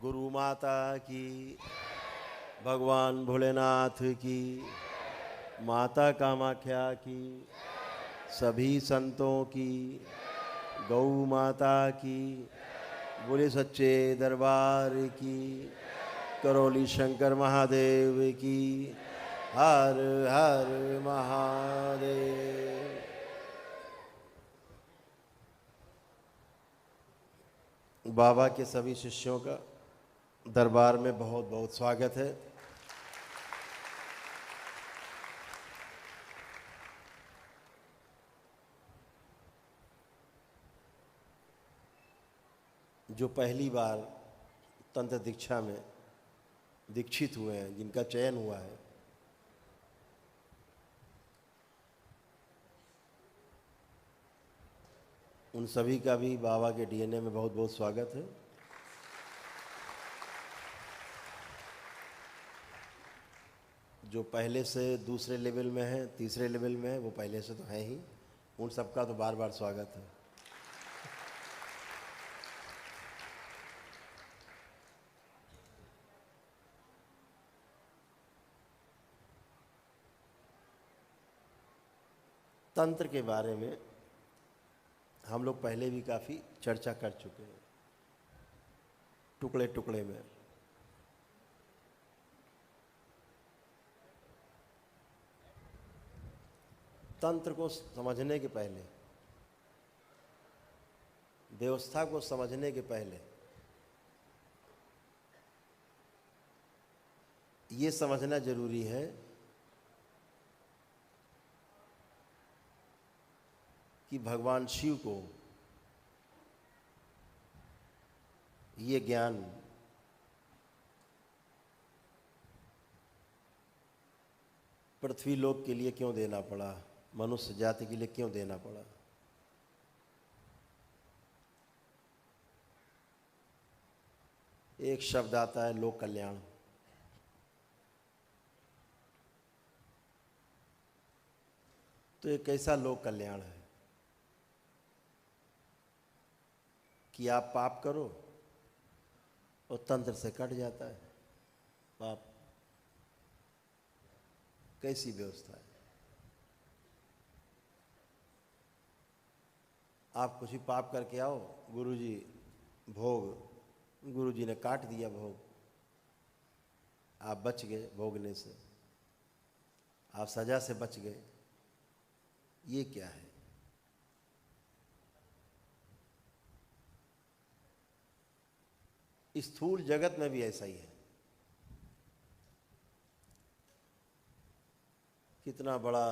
गुरु माता की, भगवान भोलेनाथ की, माता कामाख्या की, सभी संतों की, गौ माता की, बोले सच्चे दरबार की, करौली शंकर महादेव की, हर हर महादेव। बाबा के सभी शिष्यों का दरबार में बहुत बहुत स्वागत है। जो पहली बार तंत्र दीक्षा में दीक्षित हुए हैं, जिनका चयन हुआ है, उन सभी का भी बाबा के डीएनए में बहुत बहुत स्वागत है। जो पहले से दूसरे लेवल में है, तीसरे लेवल में है, वो पहले से तो है ही, उन सबका तो बार बार स्वागत है। तंत्र के बारे में हम लोग पहले भी काफ़ी चर्चा कर चुके हैं, टुकड़े टुकड़े में। तंत्र को समझने के पहले, व्यवस्था को समझने के पहले ये समझना जरूरी है कि भगवान शिव को ये ज्ञान पृथ्वी लोक के लिए क्यों देना पड़ा, मनुष्य जाति के लिए क्यों देना पड़ा। एक शब्द आता है लोक कल्याण। तो एक ऐसा लोक कल्याण है कि आप पाप करो और तंत्र से कट जाता है पाप। कैसी व्यवस्था है। आप कुछ भी पाप करके आओ, गुरुजी भोग, गुरुजी ने काट दिया भोग, आप बच गए भोगने से, आप सजा से बच गए। ये क्या है। स्थूल जगत में भी ऐसा ही है। कितना बड़ा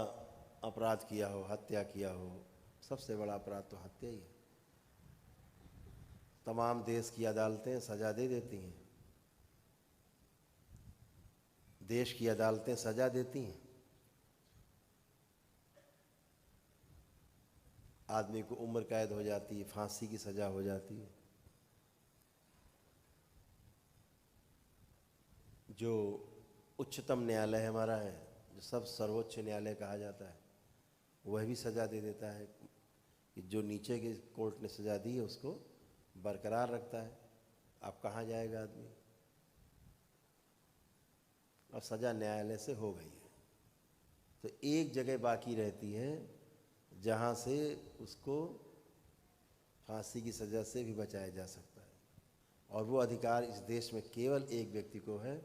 अपराध किया हो, हत्या किया हो, सबसे बड़ा अपराध तो हत्या ही है। तमाम देश की अदालतें सजा दे देती हैं, देश की अदालतें सजा देती हैं। आदमी को उम्र कैद हो जाती है, फांसी की सजा हो जाती है। जो उच्चतम न्यायालय हमारा है, जो सब सर्वोच्च न्यायालय कहा जाता है, वह भी सजा दे देता है कि जो नीचे के कोर्ट ने सजा दी है उसको बरकरार रखता है। अब कहाँ जाएगा आदमी। अब सजा न्यायालय से हो गई है, तो एक जगह बाकी रहती है जहाँ से उसको फांसी की सजा से भी बचाया जा सकता है। और वो अधिकार इस देश में केवल एक व्यक्ति को है,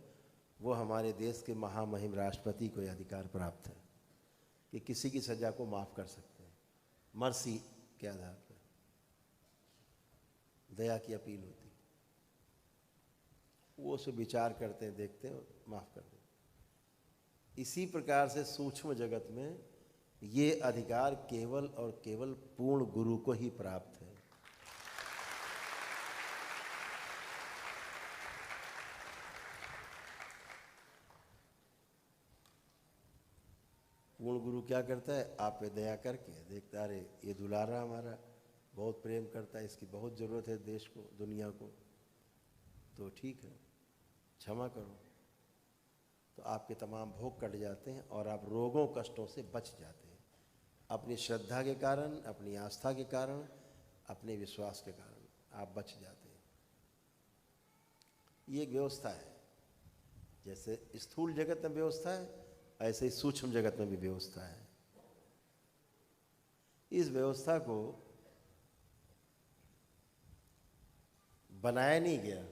वो हमारे देश के महामहिम राष्ट्रपति को यह अधिकार प्राप्त है कि किसी की सजा को माफ़ कर सकते हैं, मर्सी के आधार पर, दया की अपील होती है। वो उसे विचार करते हैं, देखते हैं, माफ़ कर देते हैं। इसी प्रकार से सूक्ष्म जगत में ये अधिकार केवल और केवल पूर्ण गुरु को ही प्राप्त है। पूर्ण गुरु क्या करता है, आप पे दया करके देखता, अरे ये दुलारा हमारा बहुत प्रेम करता है, इसकी बहुत ज़रूरत है देश को, दुनिया को, तो ठीक है, क्षमा करो। तो आपके तमाम भोग कट जाते हैं और आप रोगों कष्टों से बच जाते हैं, अपनी श्रद्धा के कारण, अपनी आस्था के कारण, अपने विश्वास के कारण आप बच जाते हैं। ये एक व्यवस्था है। जैसे स्थूल जगत में व्यवस्था है, ऐसे ही सूक्ष्म जगत में भी व्यवस्था है। इस व्यवस्था को बनाया नहीं गया,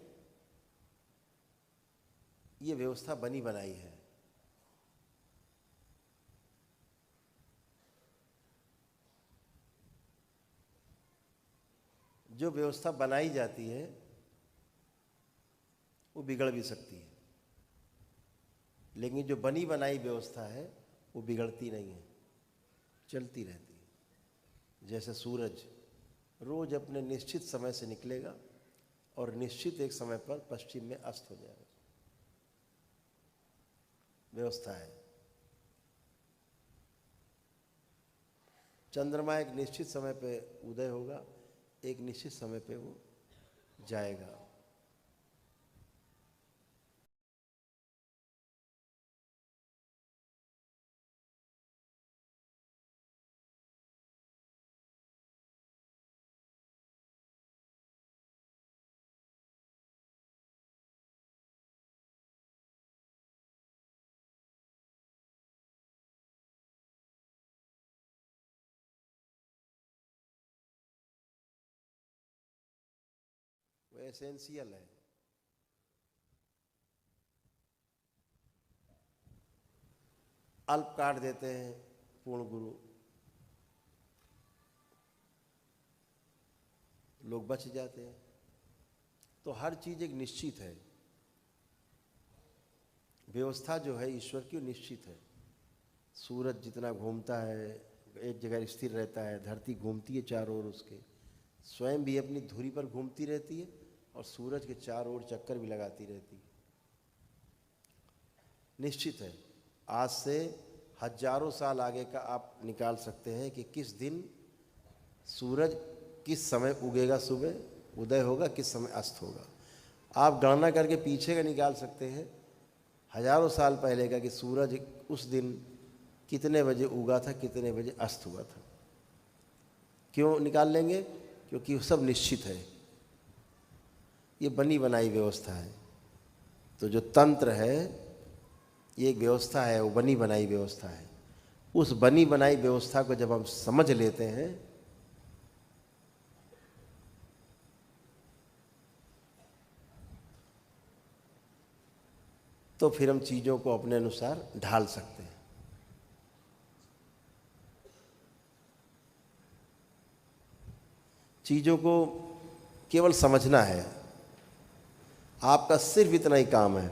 ये व्यवस्था बनी बनाई है। जो व्यवस्था बनाई जाती है वो बिगड़ भी सकती है, लेकिन जो बनी बनाई व्यवस्था है वो बिगड़ती नहीं है, चलती रहती है। जैसे सूरज रोज अपने निश्चित समय से निकलेगा और निश्चित एक समय पर पश्चिम में अस्त हो जाएगा, व्यवस्था है। चंद्रमा एक निश्चित समय पे उदय होगा, एक निश्चित समय पे वो जाएगा। वो एसेंशियल है। अल्प काट देते हैं पूर्ण गुरु, लोग बच जाते हैं। तो हर चीज एक निश्चित है, व्यवस्था जो है ईश्वर की निश्चित है। सूरज जितना घूमता है एक जगह स्थिर रहता है, धरती घूमती है चारों ओर उसके, स्वयं भी अपनी धुरी पर घूमती रहती है और सूरज के चारों ओर चक्कर भी लगाती रहती है, निश्चित है। आज से हजारों साल आगे का आप निकाल सकते हैं कि किस दिन सूरज किस समय उगेगा, सुबह उदय होगा, किस समय अस्त होगा। आप गणना करके पीछे का निकाल सकते हैं हजारों साल पहले का कि सूरज उस दिन कितने बजे उगा था, कितने बजे अस्त हुआ था। क्यों निकाल लेंगे? क्योंकि सब निश्चित है, ये बनी बनाई व्यवस्था है। तो जो तंत्र है ये एक व्यवस्था है, वो बनी बनाई व्यवस्था है। उस बनी बनाई व्यवस्था को जब हम समझ लेते हैं तो फिर हम चीज़ों को अपने अनुसार ढाल सकते हैं। चीज़ों को केवल समझना है, आपका सिर्फ इतना ही काम है,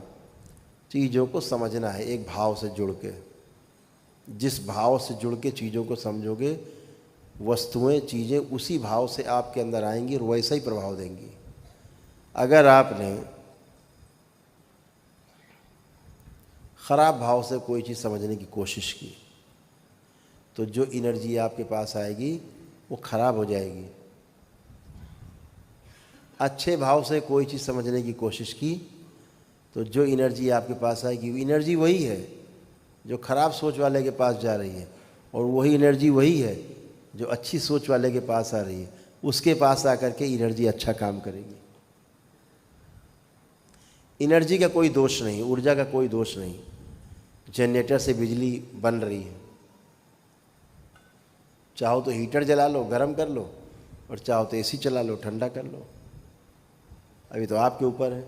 चीज़ों को समझना है एक भाव से जुड़ के। जिस भाव से जुड़ के चीज़ों को समझोगे, वस्तुएं चीज़ें उसी भाव से आपके अंदर आएंगी और वैसा ही प्रभाव देंगी। अगर आपने खराब भाव से कोई चीज़ समझने की कोशिश की तो जो एनर्जी आपके पास आएगी वो खराब हो जाएगी। अच्छे भाव से कोई चीज़ समझने की कोशिश की तो जो एनर्जी आपके पास आएगी वो एनर्जी वही है जो खराब सोच वाले के पास जा रही है, और वही एनर्जी वही है जो अच्छी सोच वाले के पास आ रही है। उसके पास आकर के एनर्जी अच्छा काम करेगी। एनर्जी का कोई दोष नहीं, ऊर्जा का कोई दोष नहीं। जनरेटर से बिजली बन रही है, चाहो तो हीटर जला लो गर्म कर लो, और चाहो तो एसी चला लो ठंडा कर लो, अभी तो आपके ऊपर है।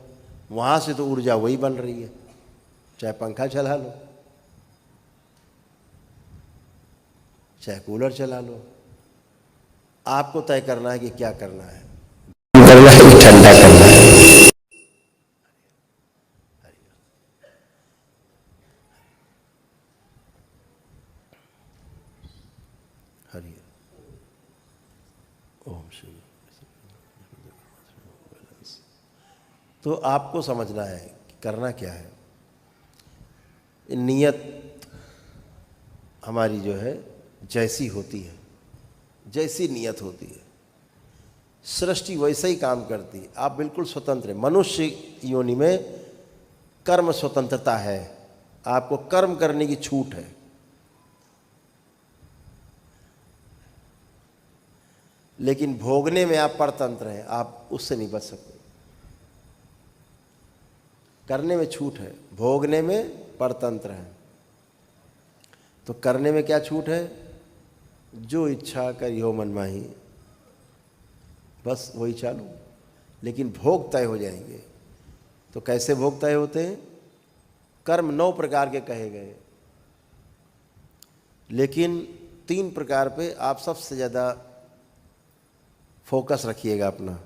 वहाँ से तो ऊर्जा वही बन रही है, चाहे पंखा चला लो चाहे कूलर चला लो, आपको तय करना है कि क्या करना है, करना है कि ठंडा करना है। हरि ओम श्री। तो आपको समझना है कि करना क्या है। नियत हमारी जो है जैसी होती है, जैसी नियत होती है, सृष्टि वैसा ही काम करती है। आप बिल्कुल स्वतंत्र हैं। मनुष्य योनि में कर्म स्वतंत्रता है, आपको कर्म करने की छूट है। लेकिन भोगने में आप परतंत्र हैं, आप उससे नहीं बच सकते। करने में छूट है, भोगने में परतंत्र है। तो करने में क्या छूट है? जो इच्छा करियो मन माही, बस वही चालू। लेकिन भोग तय हो जाएंगे। तो कैसे भोग तय होते हैं? कर्म 9 प्रकार के कहे गए, लेकिन 3 प्रकार पे आप सबसे ज़्यादा फोकस रखिएगा अपना।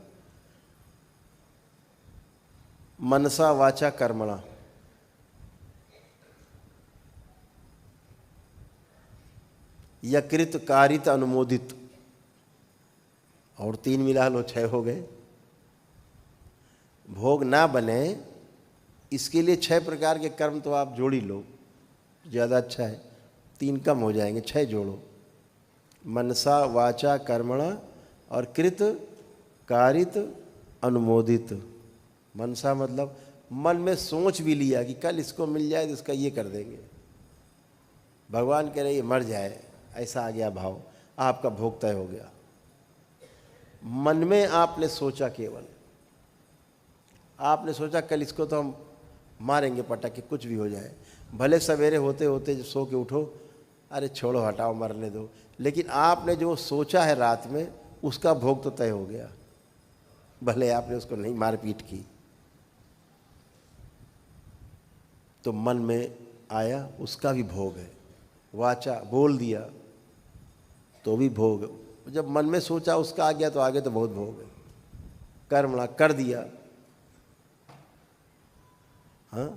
मनसा वाचा कर्मणा, यकृत कारित अनुमोदित, और 3 मिला लो 6 हो गए। भोग ना बने इसके लिए 6 प्रकार के कर्म तो आप जोड़ ही लो, ज़्यादा अच्छा है। 3 कम हो जाएंगे, 6 जोड़ो। मनसा वाचा कर्मणा और कृत कारित अनुमोदित। मनसा मतलब मन में सोच भी लिया कि कल इसको मिल जाए तो इसका ये कर देंगे, भगवान कह रहे ये मर जाए, ऐसा आ गया भाव, आपका भोग तय हो गया। मन में आपने सोचा, केवल आपने सोचा कल इसको तो हम मारेंगे पटक के, कुछ भी हो जाए। भले सवेरे होते होते जब सो के उठो, अरे छोड़ो हटाओ मरने दो, लेकिन आपने जो सोचा है रात में उसका भोग तो तय हो गया, भले आपने उसको नहीं मारपीट की। तो मन में आया उसका भी भोग है। वाचा बोल दिया तो भी भोग, जब मन में सोचा उसका आ गया तो आगे तो बहुत भोग है। कर्मणा कर दिया, हाँ,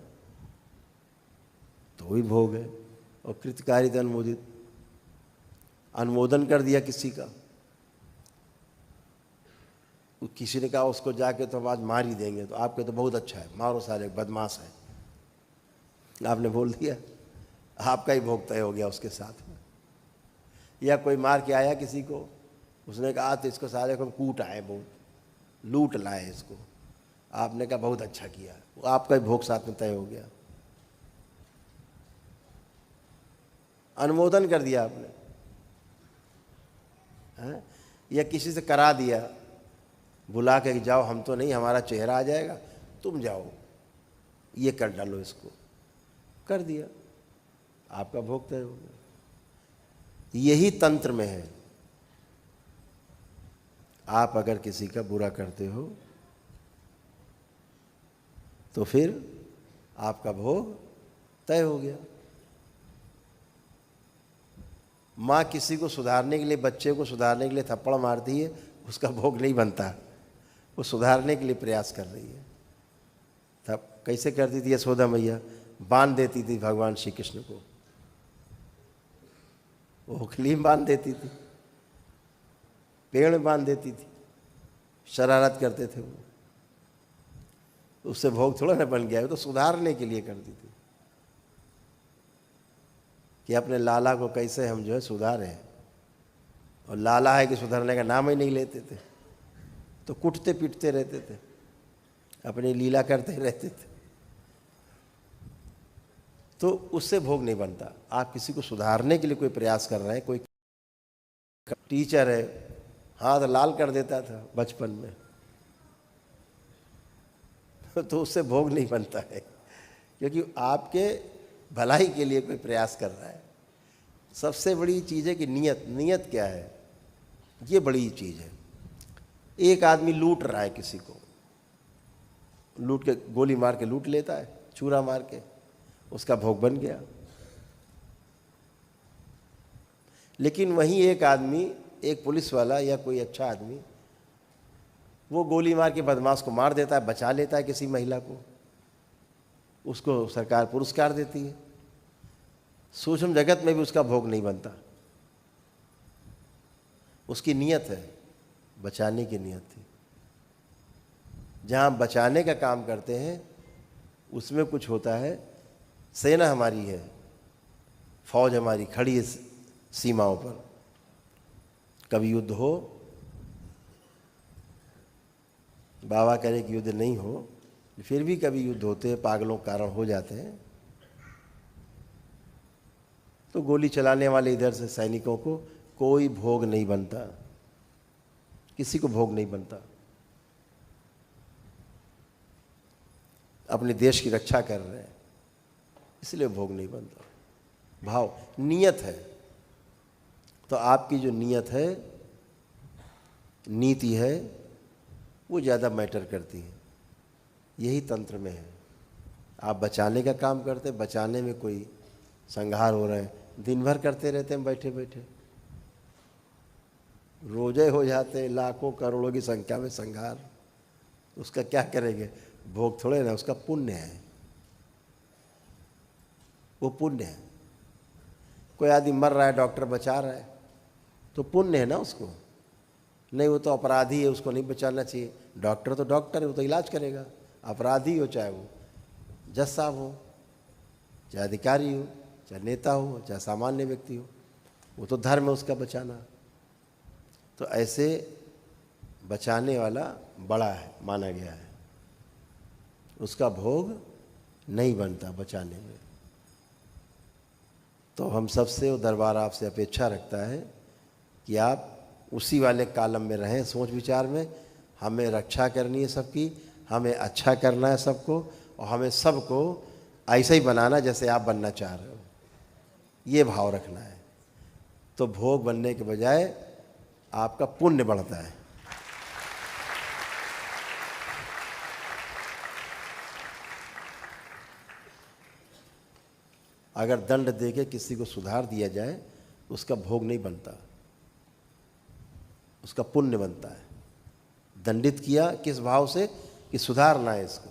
तो भी भोग है। और कृतकारित अनुमोदित, अनुमोदन कर दिया किसी का, किसी ने कहा उसको जाके तो हम आज मार ही देंगे, तो आपके तो बहुत अच्छा है, मारो सारे बदमाश है, आपने बोल दिया, आपका ही भोग तय हो गया उसके साथ में। या कोई मार के आया किसी को, उसने कहा तो इसको सारे को कूट आए, बहुत लूट लाए इसको, आपने कहा बहुत अच्छा किया, आपका ही भोग साथ में तय हो गया। अनुमोदन कर दिया आपने, है? या किसी से करा दिया, बुला के कि जाओ, हम तो नहीं, हमारा चेहरा आ जाएगा, तुम जाओ ये कर डालो इसको, कर दिया, आपका भोग तय हो गया। यही तंत्र में है। आप अगर किसी का बुरा करते हो तो फिर आपका भोग तय हो गया। माँ किसी को सुधारने के लिए, बच्चे को सुधारने के लिए थप्पड़ मारती है, उसका भोग नहीं बनता, वो सुधारने के लिए प्रयास कर रही है। तब कैसे करती थी यशोदा मैया? बांध देती थी भगवान श्री कृष्ण को, ओखली में बांध देती थी, पेड़ में बांध देती थी, शरारत करते थे वो, उससे भोग थोड़ा ना बन गया, वो तो सुधारने के लिए करती थी कि अपने लाला को कैसे हम जो है सुधारें। और लाला है कि सुधारने का नाम ही नहीं लेते थे, तो कुटते पीटते रहते थे, अपनी लीला करते रहते थे, तो उससे भोग नहीं बनता। आप किसी को सुधारने के लिए कोई प्रयास कर रहे हैं, कोई टीचर है, हाथ लाल कर देता था बचपन में, तो उससे भोग नहीं बनता है, क्योंकि आपके भलाई के लिए कोई प्रयास कर रहा है। सबसे बड़ी चीज़ है कि नियत, नियत क्या है, ये बड़ी चीज़ है। एक आदमी लूट रहा है किसी को, लूट के गोली मार के लूट लेता है, छुरा मार के, उसका भोग बन गया। लेकिन वहीं एक आदमी, एक पुलिस वाला या कोई अच्छा आदमी, वो गोली मार के बदमाश को मार देता है, बचा लेता है किसी महिला को, उसको सरकार पुरस्कार देती है। सूक्ष्म जगत में भी उसका भोग नहीं बनता, उसकी नियत है, बचाने की नियत थी। जहाँ बचाने का काम करते हैं उसमें कुछ होता है। सेना हमारी है, फौज हमारी खड़ी है सीमाओं पर, कभी युद्ध हो, बाबा करे कि युद्ध नहीं हो, फिर भी कभी युद्ध होते हैं, पागलों के कारण हो जाते हैं, तो गोली चलाने वाले इधर से सैनिकों को कोई भोग नहीं बनता, किसी को भोग नहीं बनता। अपने देश की रक्षा कर रहे हैं, इसलिए भोग नहीं बनता। भाव नियत है। तो आपकी जो नियत है, नीति है, वो ज़्यादा मैटर करती है। यही तंत्र में है। आप बचाने का काम करते, बचाने में कोई संहार हो रहा है, दिन भर करते रहते हैं बैठे बैठे, रोजे हो जाते लाखों करोड़ों की संख्या में संहार, उसका क्या करेंगे? भोग थोड़े ना, उसका पुण्य है, वो पुण्य है। कोई आदमी मर रहा है, डॉक्टर बचा रहा है, तो पुण्य है ना उसको। नहीं, वो तो अपराधी है, उसको नहीं बचाना चाहिए। डॉक्टर तो डॉक्टर है, वो तो इलाज करेगा। अपराधी हो, चाहे वो जज साहब हो, चाहे अधिकारी हो, चाहे नेता हो, चाहे सामान्य व्यक्ति हो, वो तो धर्म है उसका बचाना। तो ऐसे बचाने वाला बड़ा है, माना गया है, उसका भोग नहीं बनता बचाने में। तो हम सबसे, वो दरबार आपसे अपेक्षा रखता है कि आप उसी वाले कालम में रहें, सोच विचार में। हमें रक्षा करनी है सबकी, हमें अच्छा करना है सबको, और हमें सबको ऐसा ही बनाना जैसे आप बनना चाह रहे हो, ये भाव रखना है। तो भोग बनने के बजाय आपका पुण्य बढ़ता है। अगर दंड देके किसी को सुधार दिया जाए, उसका भोग नहीं बनता, उसका पुण्य बनता है। दंडित किया किस भाव से? कि सुधारना है इसको,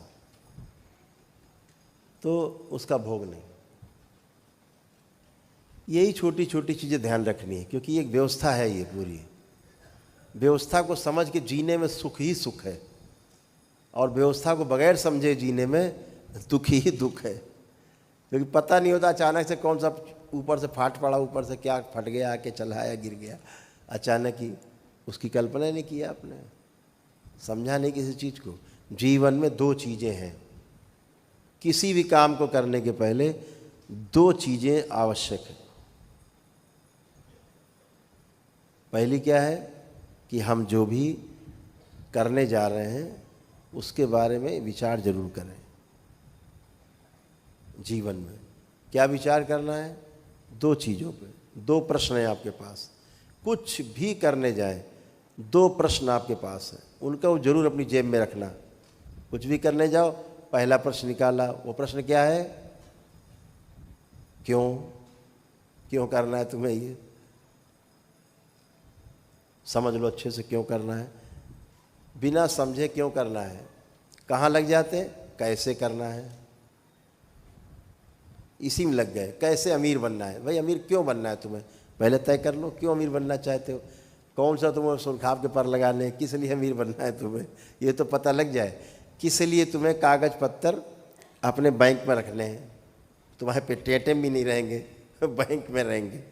तो उसका भोग नहीं। यही छोटी छोटी चीज़ें ध्यान रखनी है, क्योंकि एक व्यवस्था है, ये पूरी व्यवस्था को समझ के जीने में सुख ही सुख है, और व्यवस्था को बगैर समझे जीने में दुख ही दुख है। क्योंकि पता नहीं होता अचानक से कौन सा ऊपर से फाट पड़ा, ऊपर से क्या फट गया, आके चला या गिर गया अचानक ही, उसकी कल्पना नहीं किया आपने, समझा नहीं किसी चीज़ को। जीवन में दो चीज़ें हैं, किसी भी काम को करने के पहले दो चीज़ें आवश्यक है। पहली क्या है कि हम जो भी करने जा रहे हैं उसके बारे में विचार जरूर करें। जीवन में क्या विचार करना है? दो चीज़ों पे। दो प्रश्न हैं आपके पास, कुछ भी करने जाए दो प्रश्न आपके पास हैं, उनका वो जरूर अपनी जेब में रखना। कुछ भी करने जाओ, पहला प्रश्न निकाला, वो प्रश्न क्या है? क्यों? क्यों करना है तुम्हें ये? समझ लो अच्छे से क्यों करना है। बिना समझे क्यों करना है, कहाँ लग जाते हैं? कैसे करना है, इसी में लग गए। कैसे अमीर बनना है? भाई अमीर क्यों बनना है तुम्हें, पहले तय कर लो, क्यों अमीर बनना चाहते हो? कौन सा तुम्हें सुरखाव के पर लगाने, किस लिए अमीर बनना है तुम्हें, ये तो पता लग जाए। किस लिए तुम्हें कागज पत्तर अपने बैंक में रखने हैं, तुम्हारे पे टेटम भी नहीं रहेंगे, बैंक में रहेंगे।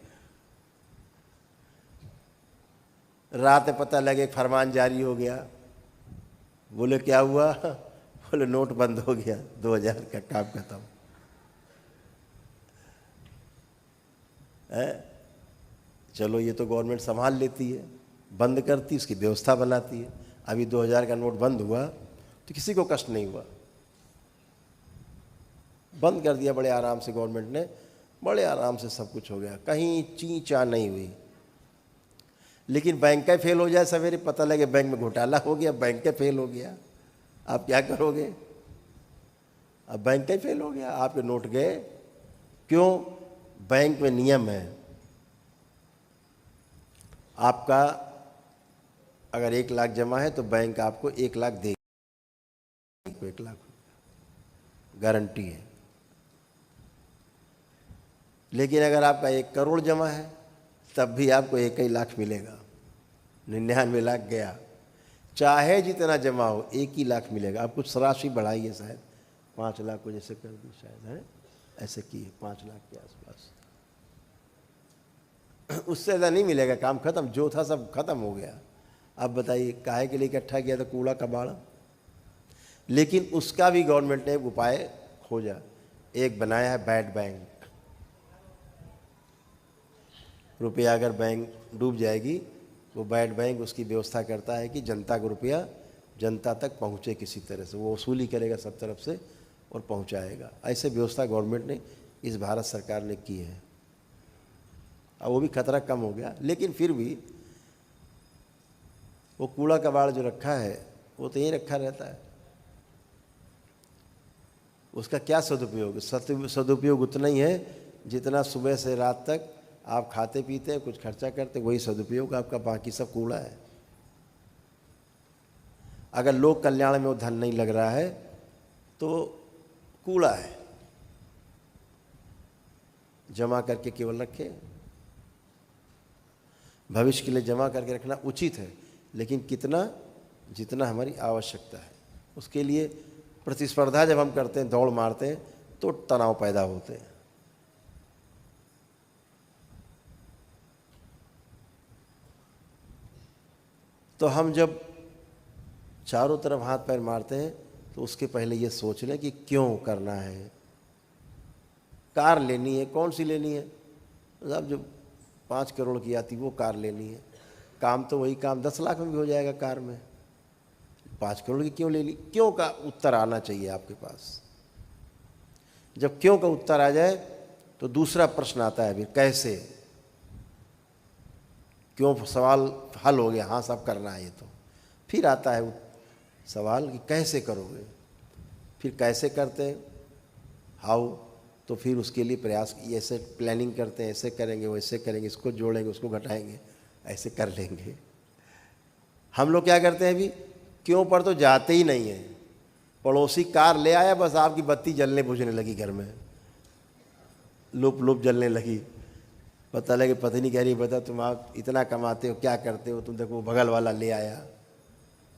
रात में पता लगे फरमान जारी हो गया, बोले क्या हुआ? बोले नोट बंद हो गया, 2000 का काम खत्म है। चलो ये तो गवर्नमेंट संभाल लेती है, बंद करती, उसकी व्यवस्था बनाती है। अभी 2000 का नोट बंद हुआ तो किसी को कष्ट नहीं हुआ, बंद कर दिया बड़े आराम से गवर्नमेंट ने, बड़े आराम से सब कुछ हो गया, कहीं ची चा नहीं हुई। लेकिन बैंक का फेल हो जाए सवेरे, पता लगे बैंक में घोटाला हो गया, बैंक का फेल हो गया, आप क्या करोगे? अब बैंक का फेल हो गया, आपके नोट गए। क्यों? बैंक में नियम है, आपका अगर 1 लाख जमा है तो बैंक आपको 1 लाख देगी, 1 लाख गारंटी है। लेकिन अगर आपका 1 करोड़ जमा है तब भी आपको 1 ही लाख मिलेगा, 99 लाख गया। चाहे जितना जमा हो 1 ही लाख मिलेगा। आप कुछ राशि बढ़ाइए, शायद 5 लाख को जैसे कर दी, शायद है ऐसे किए 5 लाख के आसपास, उससे ज़्यादा नहीं मिलेगा, काम खत्म, जो था सब खत्म हो गया। अब बताइए काहे के लिए इकट्ठा किया था कूड़ा कबाड़ा। लेकिन उसका भी गवर्नमेंट ने उपाय खोजा, एक बनाया है बैड बैंक। रुपया अगर बैंक डूब जाएगी, वो बैड बैंक उसकी व्यवस्था करता है कि जनता को रुपया जनता तक पहुँचे किसी तरह से, वो वसूली करेगा सब तरफ से, और पहुंचाएगा। ऐसे व्यवस्था गवर्नमेंट ने, इस भारत सरकार ने की है। अब वो भी खतरा कम हो गया, लेकिन फिर भी वो कूड़ा कबाड़ जो रखा है वो तो यहीं रखा रहता है। उसका क्या सदुपयोग? सदुपयोग उतना ही है जितना सुबह से रात तक आप खाते पीते हैं, कुछ खर्चा करते, वही सदुपयोग आपका, बाकी सब कूड़ा है। अगर लोक कल्याण में वो धन नहीं लग रहा है तो कूड़ा है। जमा करके केवल रखें, भविष्य के लिए जमा करके रखना उचित है, लेकिन कितना? जितना हमारी आवश्यकता है। उसके लिए प्रतिस्पर्धा जब हम करते हैं, दौड़ मारते हैं, तो तनाव पैदा होते हैं। तो हम जब चारों तरफ हाथ पैर मारते हैं तो उसके पहले ये सोच लें कि क्यों करना है। कार लेनी है, कौन सी लेनी है? अब जो 5 करोड़ की आती वो कार लेनी है। काम तो वही काम 10 लाख में भी हो जाएगा कार में। 5 करोड़ की क्यों लेनी? क्यों का उत्तर आना चाहिए आपके पास। जब क्यों का उत्तर आ जाए तो दूसरा प्रश्न आता है, फिर कैसे। क्यों सवाल हल हो गया, हाँ सब करना है ये, तो फिर आता है सवाल कि कैसे करोगे। फिर कैसे करते हैं, हाउ, तो फिर उसके लिए प्रयास, ऐसे प्लानिंग करते हैं, ऐसे करेंगे, वैसे करेंगे, इसको जोड़ेंगे, उसको घटाएंगे, ऐसे कर लेंगे। हम लोग क्या करते हैं अभी? क्यों पर तो जाते ही नहीं है। पड़ोसी कार ले आया, बस आपकी बत्ती जलने बुझने लगी घर में, लुप लुप जलने लगी। पता लगे पत्नी कह रही, बता तुम आप इतना कमाते हो, क्या करते हो तुम, देखो बगल वाला ले आया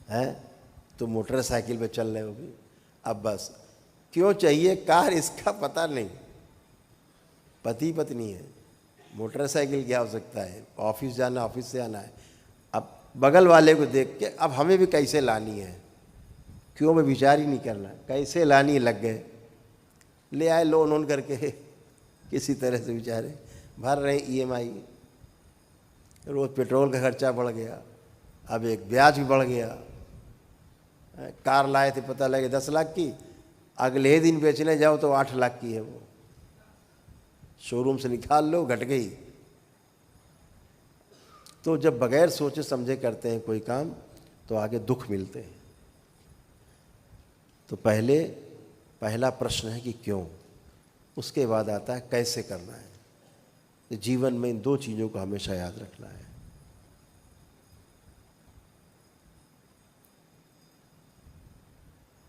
है, तुम मोटरसाइकिल पे चल रहे हो भी। अब बस क्यों चाहिए कार, इसका पता नहीं। पति पत्नी है, मोटरसाइकिल क्या हो सकता है, ऑफिस जाना, ऑफिस से आना है। अब बगल वाले को देख के अब हमें भी कैसे लानी है, क्यों में विचार ही नहीं करना, कैसे लानी लग गए, ले आए लोन वोन करके, किसी तरह से बेचारे भर रहे EMI। रोज़ पेट्रोल का खर्चा बढ़ गया, अब एक ब्याज भी बढ़ गया। कार लाए थे, पता लगे 10 लाख की, अगले दिन बेचने जाओ तो 8 लाख की है वो, शोरूम से निकाल लो, घट गई। तो जब बगैर सोचे समझे करते हैं कोई काम तो आगे दुख मिलते हैं। तो पहला प्रश्न है कि क्यों, उसके बाद आता है कैसे करना है। तो जीवन में इन 2 चीज़ों को हमेशा याद रखना है।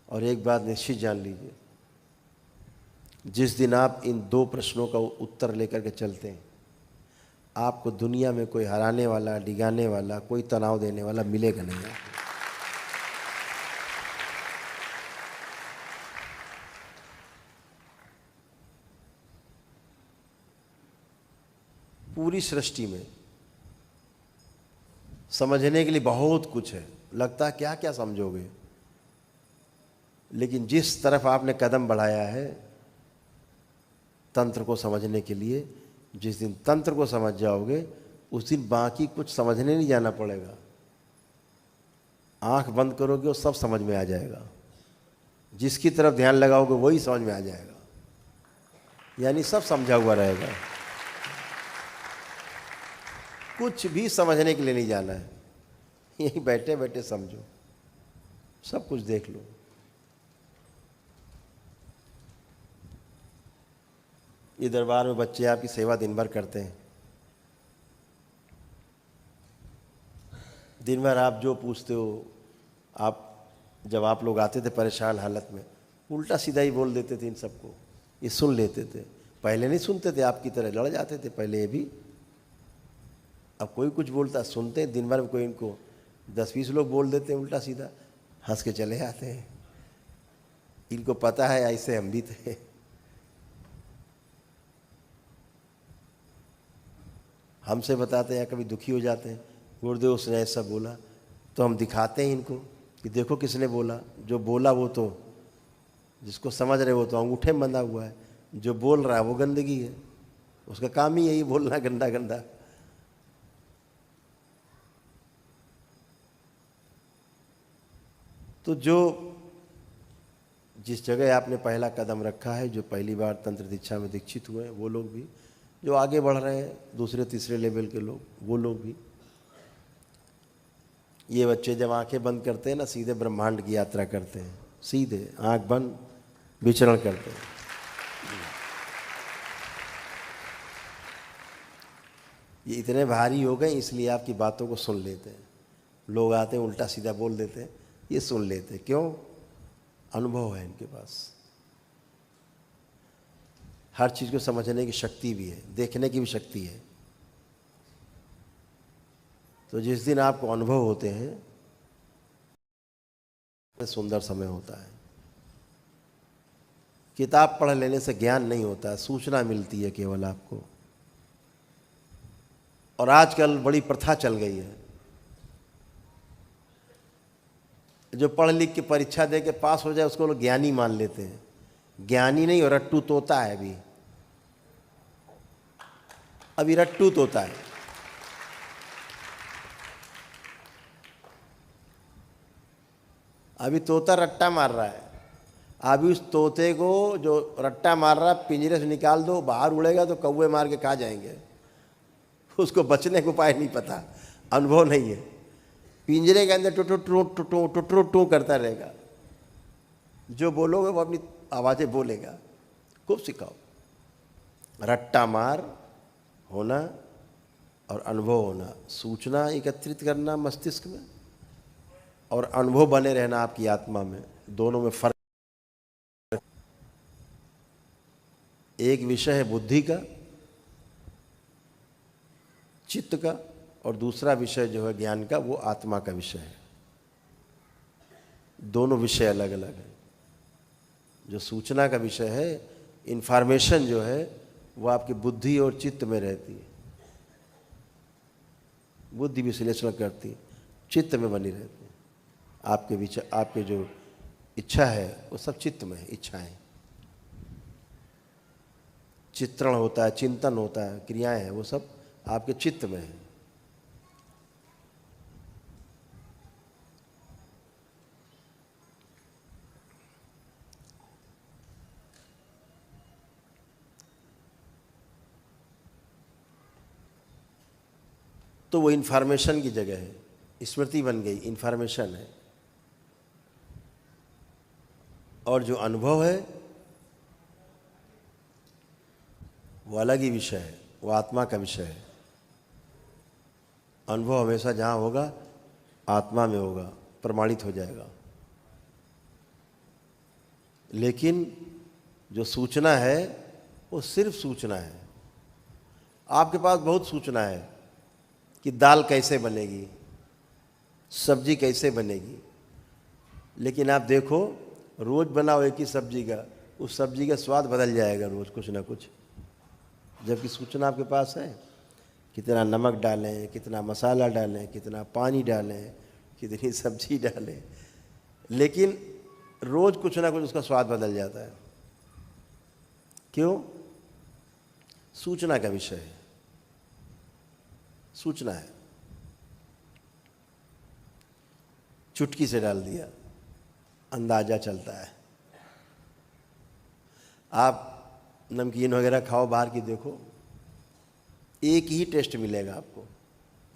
और एक बात निश्चित जान लीजिए, जिस दिन आप इन 2 प्रश्नों का उत्तर लेकर के चलते हैं, आपको दुनिया में कोई हराने वाला, डिगाने वाला, कोई तनाव देने वाला मिलेगा नहीं आपको। पूरी सृष्टि में समझने के लिए बहुत कुछ है, लगता है क्या क्या समझोगे, लेकिन जिस तरफ आपने कदम बढ़ाया है तंत्र को समझने के लिए, जिस दिन तंत्र को समझ जाओगे उस दिन बाकी कुछ समझने नहीं जाना पड़ेगा। आंख बंद करोगे वो सब समझ में आ जाएगा, जिसकी तरफ ध्यान लगाओगे वही समझ में आ जाएगा, यानी सब समझा हुआ रहेगा। कुछ भी समझने के लिए नहीं जाना है, यहीं बैठे बैठे समझो, सब कुछ देख लो। ये दरबार में बच्चे आपकी सेवा दिन भर करते हैं, दिन भर आप जो पूछते हो, आप जब आप लोग आते थे परेशान हालत में, उल्टा सीधा ही बोल देते थे इन सबको, ये सुन लेते थे। पहले नहीं सुनते थे, आपकी तरह लड़ जाते थे पहले ये भी। अब कोई कुछ बोलता, सुनते हैं दिन भर में, कोई इनको 10-20 लोग बोल देते हैं उल्टा सीधा, हंस के चले आते हैं। इनको पता है ऐसे हम भी थे। हमसे बताते हैं, कभी दुखी हो जाते हैं, गुरुदेव उसने ऐसा बोला, तो हम दिखाते हैं इनको कि देखो किसने बोला। जो बोला वो तो, जिसको समझ रहे वो तो अंगूठे में बंधा हुआ है, जो बोल रहा है वो गंदगी है, उसका काम ही यही बोलना गंदा गंदा। तो जिस जगह आपने पहला कदम रखा है, जो पहली बार तंत्र दीक्षा में दीक्षित हुए हैं वो लोग भी, जो आगे बढ़ रहे हैं दूसरे तीसरे लेवल के लोग, वो लोग भी। ये बच्चे जब आंखें बंद करते हैं ना, सीधे ब्रह्मांड की यात्रा करते हैं, सीधे आंख बंद विचरण करते हैं। ये इतने भारी हो गए इसलिए आपकी बातों को सुन लेते हैं। लोग आते हैं उल्टा सीधा बोल देते हैं, ये सुन लेते हैं। क्यों? अनुभव है इनके पास, हर चीज़ को समझने की शक्ति भी है, देखने की भी शक्ति है। तो जिस दिन आपको अनुभव होते हैं, सुंदर समय होता है। किताब पढ़ लेने से ज्ञान नहीं होता है, सूचना मिलती है केवल आपको। और आजकल बड़ी प्रथा चल गई है, जो पढ़ लिख के परीक्षा दे के पास हो जाए उसको लोग ज्ञानी मान लेते हैं। ज्ञानी नहीं, और रट्टू तोता है। अभी रट्टू तोता है। अभी तोता रट्टा मार रहा है। अभी उस तोते को जो रट्टा मार रहा है पिंजरे से निकाल दो, बाहर उड़ेगा तो कौवे मार के खा जाएंगे। उसको बचने का उपाय नहीं पता, अनुभव नहीं है। पिंजरे के अंदर टू टू टू टू टू टू टू टू करता रहेगा। जो बोलोगे वो अपनी आवाज़ें बोलेगा। खूब सिखाओ। रट्टा मार होना और अनुभव होना, सूचना एकत्रित करना मस्तिष्क में और अनुभव बने रहना आपकी आत्मा में, दोनों में फर्क। एक विषय है बुद्धि का, चित्त का, और दूसरा विषय जो है ज्ञान का, वो आत्मा का विषय है। दोनों विषय अलग अलग हैं। जो सूचना का विषय है, इन्फॉर्मेशन जो है, वो आपकी बुद्धि और चित्त में रहती है। बुद्धि विश्लेषण करती है, चित्त में बनी रहती है। आपके विचार, आपके जो इच्छा है वो सब चित्त में है। इच्छाएं, चित्रण होता है, चिंतन होता है, क्रियाएं हैं, वो सब आपके चित्त में है। तो वो इन्फॉर्मेशन की जगह है, स्मृति बन गई, इन्फॉर्मेशन है। और जो अनुभव है वो अलग ही विषय है, वो आत्मा का विषय है। अनुभव हमेशा जहाँ होगा आत्मा में होगा, प्रमाणित हो जाएगा। लेकिन जो सूचना है वो सिर्फ सूचना है। आपके पास बहुत सूचना है कि दाल कैसे बनेगी, सब्जी कैसे बनेगी, लेकिन आप देखो रोज़ बनाओ एक ही सब्जी का, उस सब्जी का स्वाद बदल जाएगा रोज़ कुछ ना कुछ। जबकि सूचना आपके पास है, कितना नमक डालें, कितना मसाला डालें, कितना पानी डालें, कितनी सब्जी डालें, लेकिन रोज़ कुछ ना कुछ उसका स्वाद बदल जाता है। क्यों? सूचना का विषय है, सूचना है। चुटकी से डाल दिया, अंदाजा चलता है। आप नमकीन वगैरह खाओ बाहर की, देखो एक ही टेस्ट मिलेगा आपको,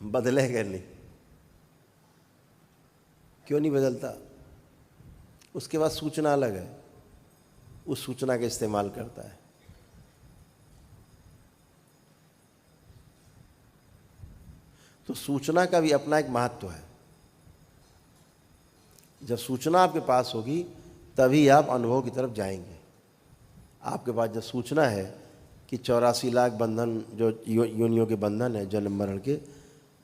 बदलेगा नहीं। क्यों नहीं बदलता? उसके बाद सूचना अलग है, उस सूचना का इस्तेमाल करता है। तो सूचना का भी अपना एक महत्व है। जब सूचना आपके पास होगी तभी आप अनुभव की तरफ जाएंगे। आपके पास जब सूचना है कि 84 लाख बंधन जो योनियों के बंधन है जन्म मरण के,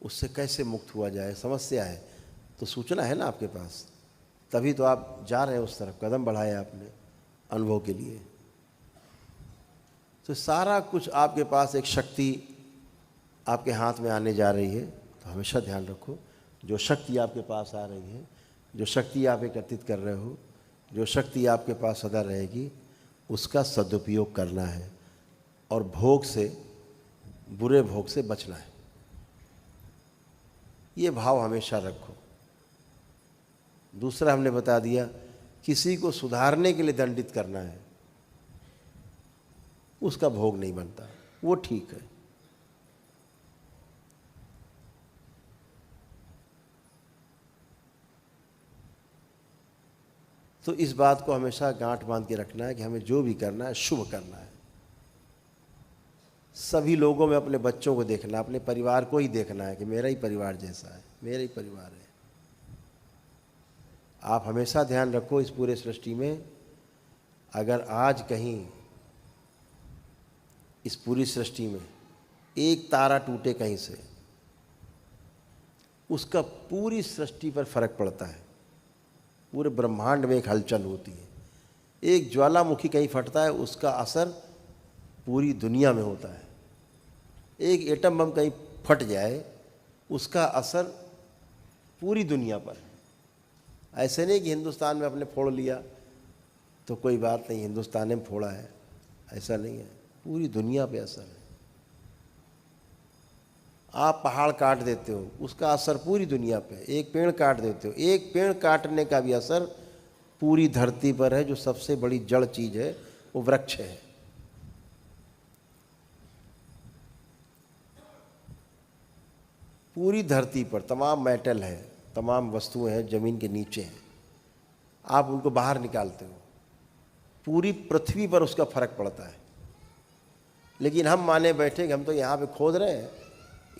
उससे कैसे मुक्त हुआ जाए, समस्या है, तो सूचना है ना आपके पास, तभी तो आप जा रहे हैं उस तरफ, कदम बढ़ाए आपने अनुभव के लिए। तो सारा कुछ आपके पास, एक शक्ति आपके हाथ में आने जा रही है। तो हमेशा ध्यान रखो, जो शक्ति आपके पास आ रही है, जो शक्ति आप एकत्रित कर रहे हो, जो शक्ति आपके पास सदा रहेगी, उसका सदुपयोग करना है और भोग से, बुरे भोग से बचना है। ये भाव हमेशा रखो। दूसरा हमने बता दिया किसी को सुधारने के लिए दंडित करना है, उसका भोग नहीं बनता, वो ठीक है। तो इस बात को हमेशा गांठ बांध के रखना है कि हमें जो भी करना है शुभ करना है। सभी लोगों में अपने बच्चों को देखना, अपने परिवार को ही देखना है कि मेरा ही परिवार जैसा है, मेरा ही परिवार है। आप हमेशा ध्यान रखो इस पूरे सृष्टि में, अगर आज कहीं इस पूरी सृष्टि में एक तारा टूटे कहीं से, उसका पूरी सृष्टि पर फर्क पड़ता है, पूरे ब्रह्मांड में एक हलचल होती है। एक ज्वालामुखी कहीं फटता है, उसका असर पूरी दुनिया में होता है। एक एटम बम कहीं फट जाए, उसका असर पूरी दुनिया पर है। ऐसे नहीं कि हिंदुस्तान में अपने फोड़ लिया तो कोई बात नहीं, हिंदुस्तान में फोड़ा है, ऐसा नहीं है, पूरी दुनिया पे असर है। आप पहाड़ काट देते हो, उसका असर पूरी दुनिया पे। एक पेड़ काट देते हो, एक पेड़ काटने का भी असर पूरी धरती पर है। जो सबसे बड़ी जड़ चीज़ है वो वृक्ष है। पूरी धरती पर तमाम मेटल है, तमाम वस्तुएं हैं ज़मीन के नीचे हैं, आप उनको बाहर निकालते हो, पूरी पृथ्वी पर उसका फर्क पड़ता है। लेकिन हम माने बैठे कि हम तो यहाँ पे खोद रहे हैं,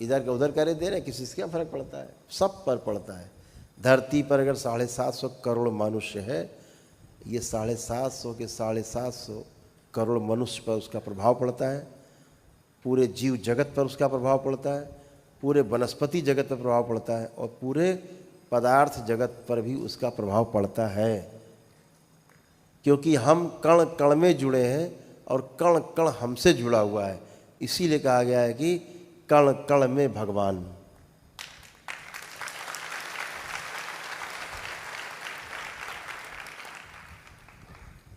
इधर का उधर करे दे रहे हैं, किसी से क्या फर्क पड़ता है? सब पर पड़ता है। धरती पर अगर 750 करोड़ मनुष्य है, ये 750 के 750 करोड़ मनुष्य पर उसका प्रभाव पड़ता है, पूरे जीव जगत पर उसका प्रभाव पड़ता है, पूरे वनस्पति जगत पर प्रभाव पड़ता है, और पूरे पदार्थ जगत पर भी उसका प्रभाव पड़ता है। क्योंकि हम कण कण में जुड़े हैं और कण कण हमसे जुड़ा हुआ है। इसीलिए कहा गया है कि कण कण में भगवान।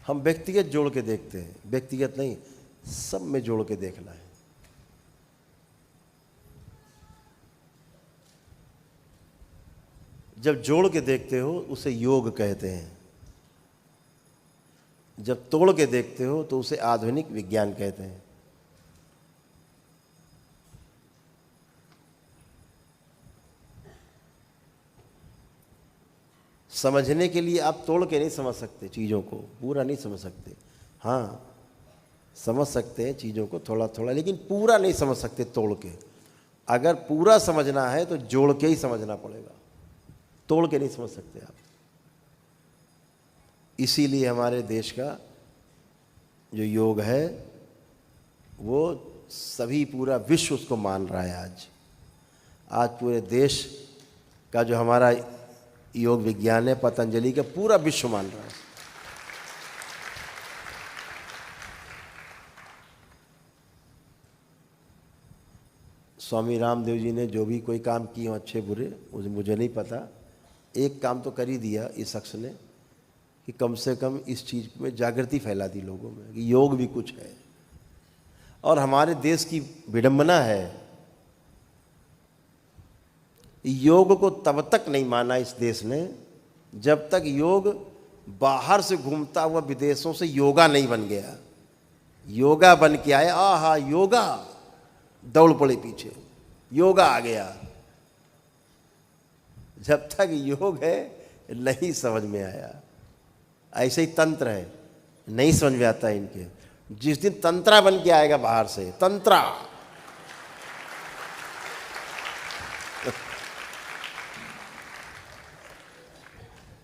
हम व्यक्तिगत जोड़ के देखते हैं, व्यक्तिगत नहीं, सब में जोड़ के देखना है। जब जोड़ के देखते हो उसे योग कहते हैं, जब तोड़ के देखते हो तो उसे आधुनिक विज्ञान कहते हैं। समझने के लिए आप तोड़ के नहीं समझ सकते, चीज़ों को पूरा नहीं समझ सकते। हाँ, समझ सकते हैं चीज़ों को थोड़ा थोड़ा, लेकिन पूरा नहीं समझ सकते तोड़ के। अगर पूरा समझना है तो जोड़ के ही समझना पड़ेगा, तोड़ के नहीं समझ सकते आप। इसीलिए हमारे देश का जो योग है वो सभी, पूरा विश्व उसको मान रहा है। आज पूरे देश का जो हमारा योग विज्ञान है, पतंजलि का, पूरा विश्व मान रहा है। स्वामी रामदेव जी ने जो भी कोई काम किए अच्छे बुरे, मुझे नहीं पता, एक काम तो कर ही दिया इस शख्स ने कि कम से कम इस चीज़ में जागृति फैला दी लोगों में कि योग भी कुछ है। और हमारे देश की विडंबना है, योग को तब तक नहीं माना इस देश ने जब तक योग बाहर से घूमता हुआ विदेशों से योगा नहीं बन गया। योगा बन के आया, आहा योगा, दौड़ पड़े पीछे, योगा आ गया। जब तक योग है नहीं समझ में आया। ऐसे ही तंत्र है, नहीं समझ में आता है इनके। जिस दिन तंत्रा बन के आएगा बाहर से, तंत्रा,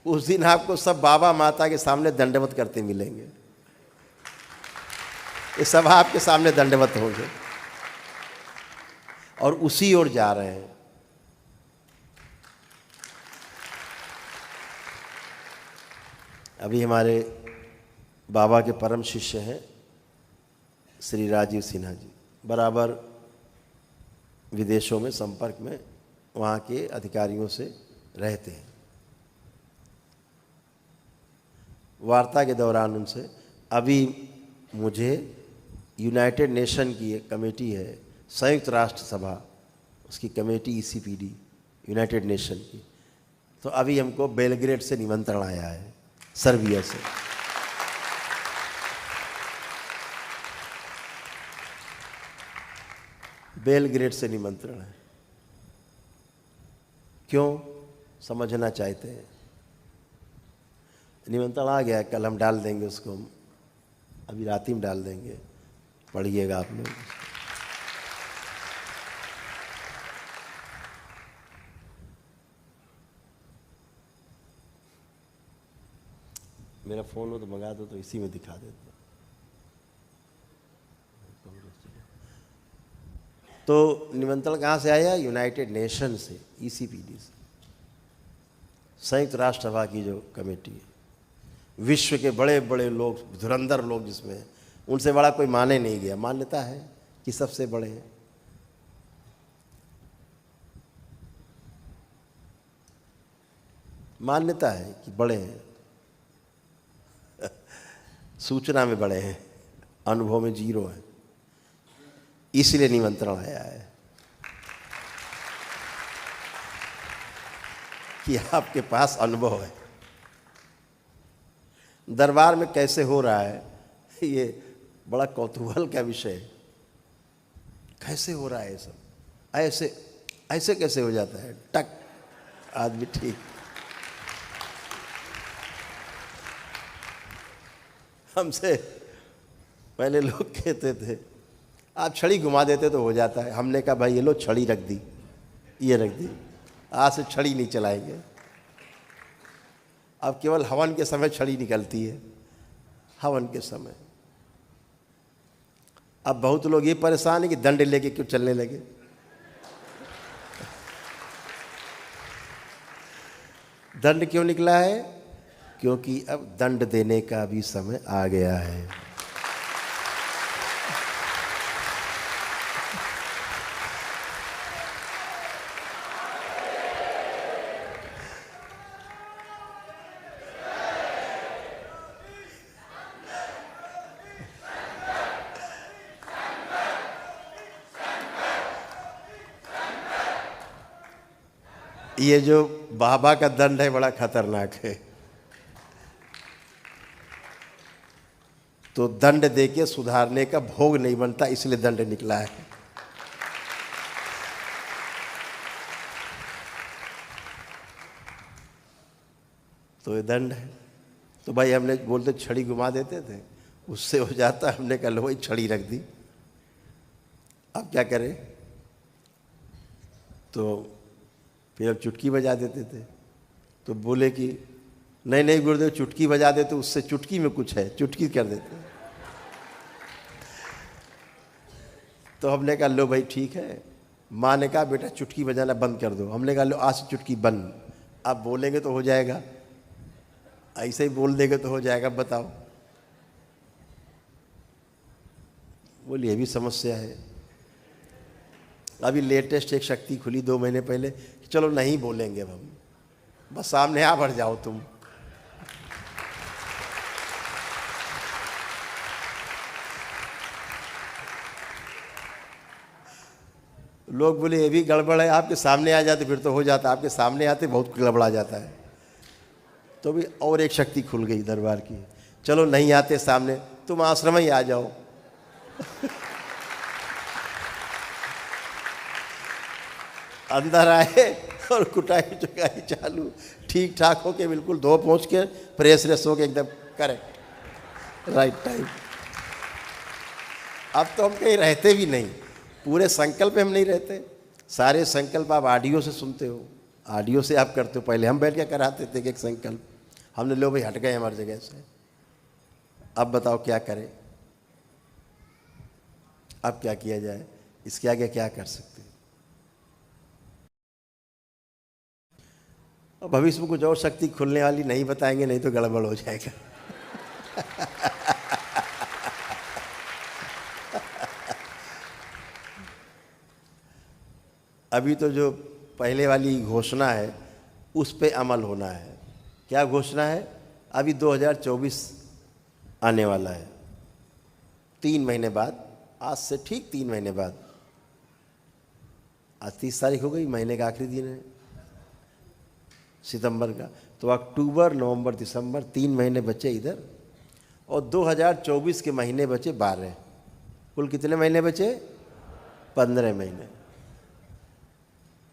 उस दिन आपको सब बाबा माता के सामने दंडवत करते मिलेंगे। ये सब आपके सामने दंडवत होंगे और उसी ओर जा रहे हैं। अभी हमारे बाबा के परम शिष्य हैं श्री राजीव सिन्हा जी, बराबर विदेशों में संपर्क में वहाँ के अधिकारियों से रहते हैं। वार्ता के दौरान उनसे, अभी मुझे यूनाइटेड नेशन की एक कमेटी है, संयुक्त राष्ट्र सभा, उसकी कमेटी ECPD यूनाइटेड नेशन की, तो अभी हमको बेलग्रेड से निमंत्रण आया है सर्बिया से। बेलग्रेड से निमंत्रण है। क्यों? समझना चाहते हैं। निमंत्रण आ गया, कल हम डाल देंगे उसको, अभी रात ही में डाल देंगे, पढ़िएगा आप लोग। मेरा फ़ोन हो तो मंगा दो, तो इसी में दिखा देता। तो निमंत्रण कहाँ से आया? यूनाइटेड नेशन से, ईसीपीडी से, संयुक्त राष्ट्र सभा की जो कमेटी है। विश्व के बड़े बड़े लोग, धुरंधर लोग जिसमें, उनसे बड़ा कोई माने नहीं गया। मान्यता है कि सबसे बड़े हैं। मान्यता है कि बड़े हैं, सूचना में बड़े हैं, अनुभव में जीरो है, इसलिए निमंत्रण आया है कि आपके पास अनुभव है। दरबार में कैसे हो रहा है, ये बड़ा कौतूहल का विषय है। कैसे हो रहा है ये सब? ऐसे ऐसे कैसे हो जाता है? टक, आदमी ठीक। हमसे पहले लोग कहते थे आप छड़ी घुमा देते तो हो जाता है। हमने कहा भाई ये लो छड़ी रख दी, ये रख दी, आज से छड़ी नहीं चलाएंगे। अब केवल हवन के समय छड़ी निकलती है, हवन के समय। अब बहुत लोग ये परेशान है कि दंड लेके क्यों चलने लगे। दंड क्यों निकला है? क्योंकि अब दंड देने का भी समय आ गया है। ये जो बाबा का दंड है बड़ा खतरनाक है। तो दंड देके सुधारने का भोग नहीं बनता, इसलिए दंड निकला है। तो ये दंड है। तो भाई हमने बोलते छड़ी घुमा देते थे, उससे हो जाता। हमने कहा लो भाई छड़ी रख दी, अब क्या करें? तो फिर अब चुटकी बजा देते थे। तो बोले कि नहीं नहीं गुरुदेव, चुटकी बजा देते, उससे चुटकी में कुछ है, चुटकी कर देते। तो हमने कहा लो भाई ठीक है। माँ ने कहा बेटा चुटकी बजाना बंद कर दो। हमने कहा लो आज से चुटकी बंद, आप बोलेंगे तो हो जाएगा, ऐसे ही बोल देंगे तो हो जाएगा, बताओ। बोलिए ये भी समस्या है। अभी लेटेस्ट एक शक्ति खुली 2 महीने पहले कि चलो नहीं बोलेंगे अब हम, बस सामने आ बढ़ जाओ तुम। लोग बोले ये भी गड़बड़ है, आपके सामने आ जाते फिर तो हो जाता, आपके सामने आते बहुत गड़बड़ा जाता है। तो भी और एक शक्ति खुल गई दरबार की, चलो नहीं आते सामने, तुम आश्रम ही आ जाओ। अंदर आए और कुटाई चुकाई चालू, ठीक ठाक होके बिल्कुल धो पहुँच के फ्रेश रेस होके एकदम करेक्ट राइट टाइम। अब तो हम कहीं रहते भी नहीं, पूरे संकल्प में हम नहीं रहते। सारे संकल्प आप ऑडियो से सुनते हो, ऑडियो से आप करते हो। पहले हम बैठ के कराते थे एक संकल्प, हमने लो भाई हट गए हमारी जगह से, अब बताओ क्या करें, अब क्या किया जाए, इसके आगे क्या कर सकते हैं। और भविष्य में कुछ और शक्ति खुलने वाली नहीं बताएंगे, नहीं तो गड़बड़ हो जाएगा। अभी तो जो पहले वाली घोषणा है उस पे अमल होना है। क्या घोषणा है? अभी 2024 आने वाला है, 3 महीने बाद, आज से ठीक 3 महीने बाद। आज 30 तारीख हो गई, महीने का आखिरी दिन है सितंबर का। तो अक्टूबर, नवंबर, दिसंबर 3 महीने बचे इधर, और 2024 के महीने बचे 12। कुल कितने महीने बचे? 15 महीने।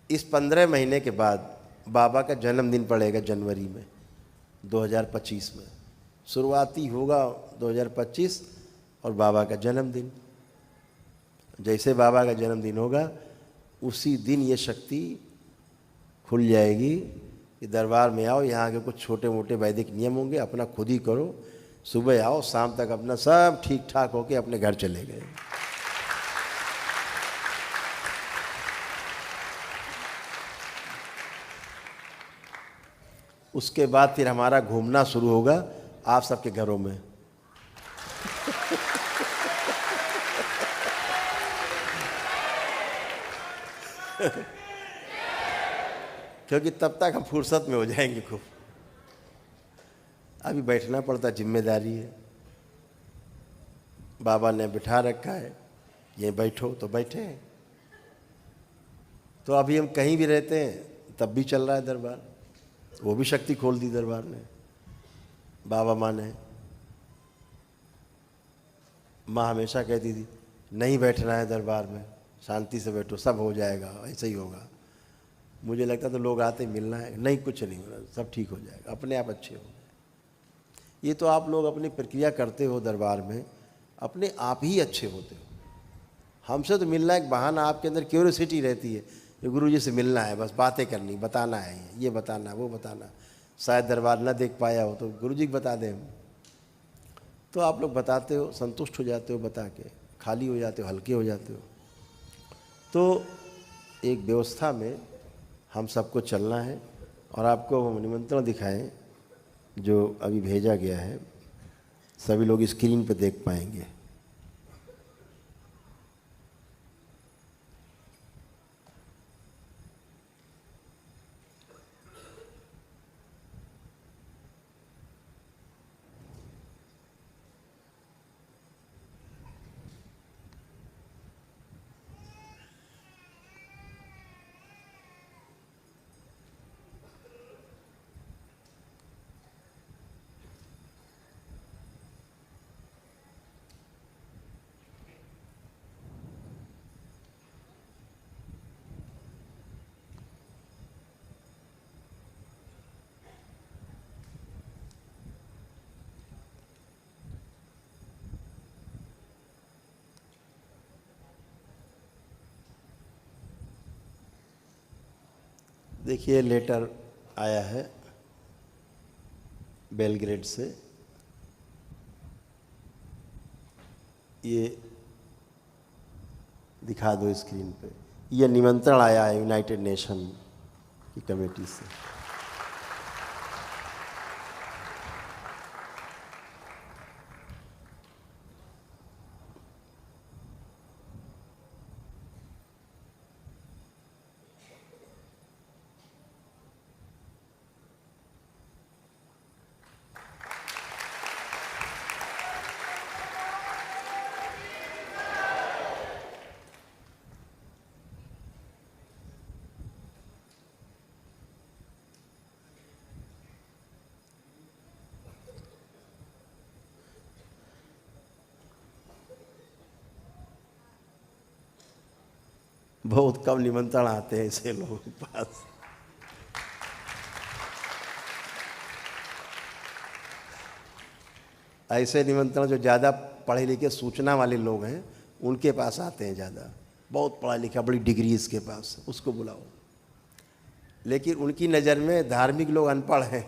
इस 15 महीने के बाद बाबा का जन्मदिन पड़ेगा जनवरी में 2025 में। शुरुआती होगा 2025 और बाबा का जन्मदिन। जैसे बाबा का जन्मदिन होगा उसी दिन ये शक्ति खुल जाएगी कि दरबार में आओ, यहाँ के कुछ छोटे मोटे वैदिक नियम होंगे, अपना खुद ही करो, सुबह आओ, शाम तक अपना सब ठीक ठाक होके अपने घर चले गए। उसके बाद फिर हमारा घूमना शुरू होगा आप सबके घरों में। क्योंकि तब तक हम फुर्सत में हो जाएंगे खूब। अभी बैठना पड़ता, जिम्मेदारी है, बाबा ने बिठा रखा है, ये बैठो तो बैठे हैं। तो अभी हम कहीं भी रहते हैं तब भी चल रहा है दरबार। वो भी शक्ति खोल दी दरबार ने, बाबा माँ ने। माँ हमेशा कहती थी नहीं बैठना है दरबार में, शांति से बैठो, सब हो जाएगा, ऐसे ही होगा। मुझे लगता तो लोग आते मिलना है, नहीं कुछ नहीं होना, सब ठीक हो जाएगा, अपने आप अच्छे हो। ये तो आप लोग अपनी प्रक्रिया करते हो दरबार में, अपने आप ही अच्छे होते हो। हमसे तो मिलना एक बहाना, आपके अंदर क्यूरियोसिटी रहती है, ये गुरु जी से मिलना है, बस बातें करनी, बताना है, ये बताना वो बताना। शायद दरबार ना देख पाया हो तो गुरु जी को बता दें हम, तो आप लोग बताते हो, संतुष्ट हो जाते हो बता के, खाली हो जाते हो, हल्के हो जाते हो। तो एक व्यवस्था में हम सबको चलना है। और आपको हम निमंत्रण दिखाएं जो अभी भेजा गया है, सभी लोग स्क्रीन पर देख पाएंगे। देखिए लेटर आया है बेलग्रेड से, ये दिखा दो स्क्रीन पे। ये निमंत्रण आया है यूनाइटेड नेशन की कमेटी से। बहुत कम निमंत्रण आते हैं ऐसे लोगों के पास। ऐसे निमंत्रण जो ज़्यादा पढ़े लिखे सूचना वाले लोग हैं उनके पास आते हैं ज़्यादा। बहुत पढ़ा लिखा, बड़ी डिग्रीज के पास, उसको बुलाओ। लेकिन उनकी नज़र में धार्मिक लोग अनपढ़ हैं,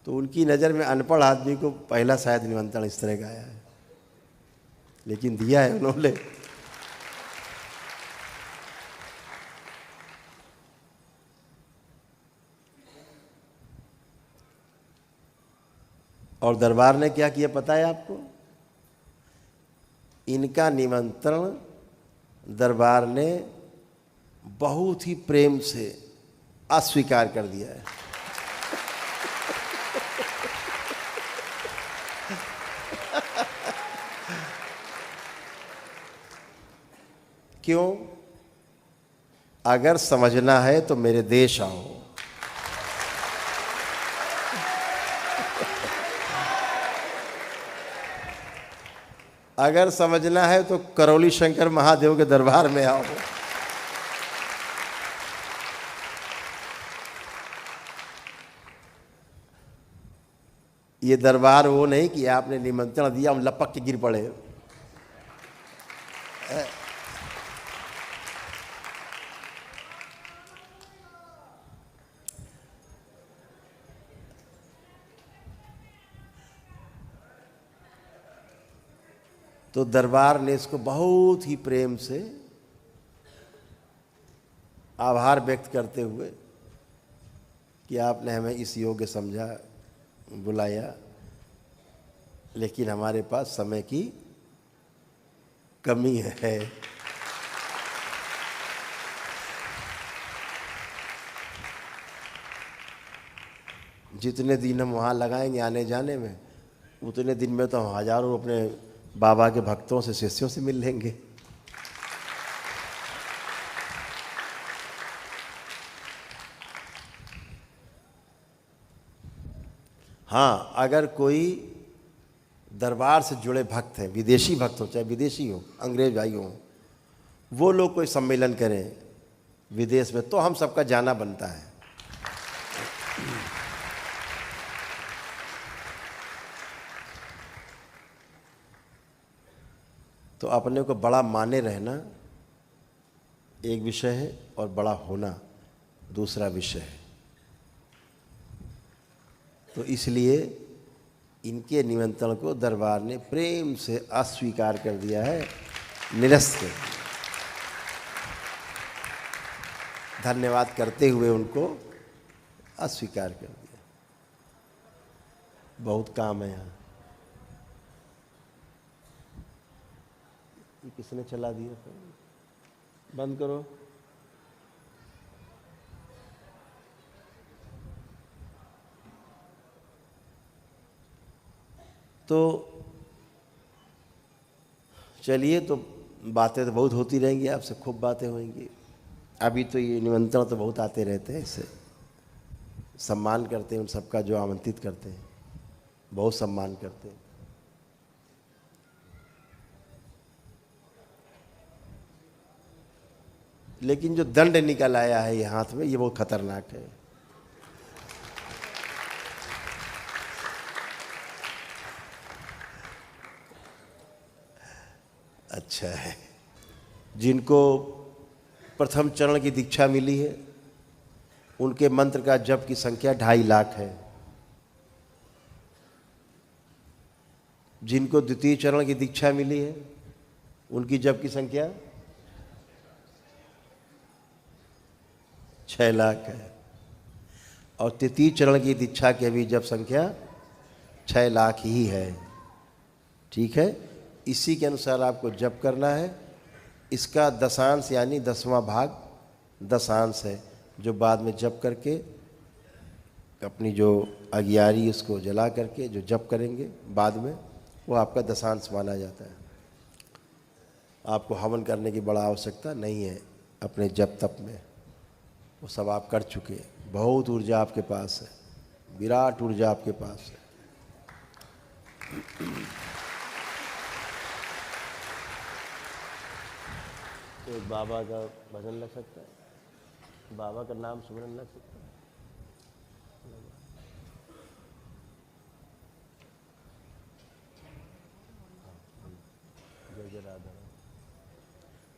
तो उनकी नज़र में अनपढ़ आदमी को पहला शायद निमंत्रण इस तरह का आया है, लेकिन दिया है उन्होंने। और दरबार ने क्या किया पता है आपको? इनका निमंत्रण दरबार ने बहुत ही प्रेम से अस्वीकार कर दिया है। क्यों? अगर समझना है तो मेरे देश आओ। अगर समझना है तो करौली शंकर महादेव के दरबार में आओ। ये दरबार वो नहीं कि आपने निमंत्रण दिया हम लपक के गिर पड़े। तो दरबार ने इसको बहुत ही प्रेम से आभार व्यक्त करते हुए कि आपने हमें इस योग्य समझा, बुलाया, लेकिन हमारे पास समय की कमी है। जितने दिन हम वहाँ लगाएंगे आने जाने में, उतने दिन में तो हम हजारों अपने बाबा के भक्तों से, शिष्यों से मिल लेंगे। हाँ, अगर कोई दरबार से जुड़े भक्त हैं, विदेशी भक्त हो चाहे विदेशी हो, अंग्रेज भाई हो, वो लोग कोई सम्मेलन करें विदेश में, तो हम सबका जाना बनता है। तो अपने को बड़ा माने रहना एक विषय है और बड़ा होना दूसरा विषय है। तो इसलिए इनके निमंत्रण को दरबार ने प्रेम से अस्वीकार कर दिया है, निरस्त कर दिया। धन्यवाद करते हुए उनको अस्वीकार कर दिया। बहुत काम है यहाँ। ये किसने चला दिया? बंद करो। तो चलिए, तो बातें तो बहुत होती रहेंगी, आपसे खूब बातें होंगी। अभी तो ये निमंत्रण तो बहुत आते रहते हैं, इससे सम्मान करते हैं उन सबका जो आमंत्रित करते हैं, बहुत सम्मान करते हैं। लेकिन जो दंड निकल आया है ये हाथ में, ये बहुत खतरनाक है। अच्छा है, जिनको प्रथम चरण की दीक्षा मिली है उनके मंत्र का जप की संख्या 2.5 लाख है। जिनको द्वितीय चरण की दीक्षा मिली है उनकी जप की संख्या 6 लाख है, और तृतीय चरण की दीक्षा की अभी जप संख्या 6 लाख ही है। ठीक है, इसी के अनुसार आपको जप करना है। इसका दशांश यानी 10वां भाग दशांश है, जो बाद में जप करके अपनी जो अगियारी उसको जला करके जो जप करेंगे बाद में, वो आपका दशांश माना जाता है। आपको हवन करने की बड़ा आवश्यकता नहीं है अपने जप तप में, वो सब आप कर चुके हैं। बहुत ऊर्जा आपके पास है, विराट ऊर्जा आपके पास है। तो बाबा का भजन लग सकता है, बाबा का नाम सुमरन लग सकता है। जय जय राधा।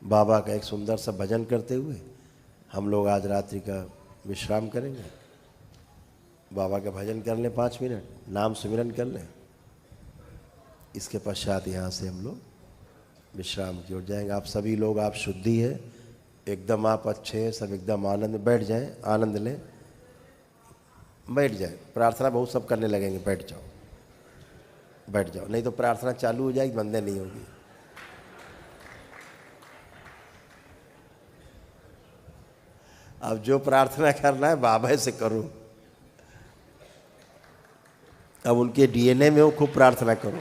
बाबा का एक सुंदर सा भजन करते हुए हम लोग आज रात्रि का विश्राम करेंगे। बाबा का भजन कर लें 5 मिनट, नाम सुमिरन कर लें, इसके पश्चात यहाँ से हम लोग विश्राम की ओर जाएंगे। आप सभी लोग, आप शुद्धि है एकदम, आप अच्छे हैं, सब एकदम आनंद में बैठ जाएं, आनंद लें, बैठ जाएं। प्रार्थना बहुत सब करने लगेंगे, बैठ जाओ, बैठ जाओ, नहीं तो प्रार्थना चालू हो जाएगी, बंदे नहीं होगी। अब जो प्रार्थना करना है बाबा से करो, अब उनके डीएनए में हो, खूब प्रार्थना करो।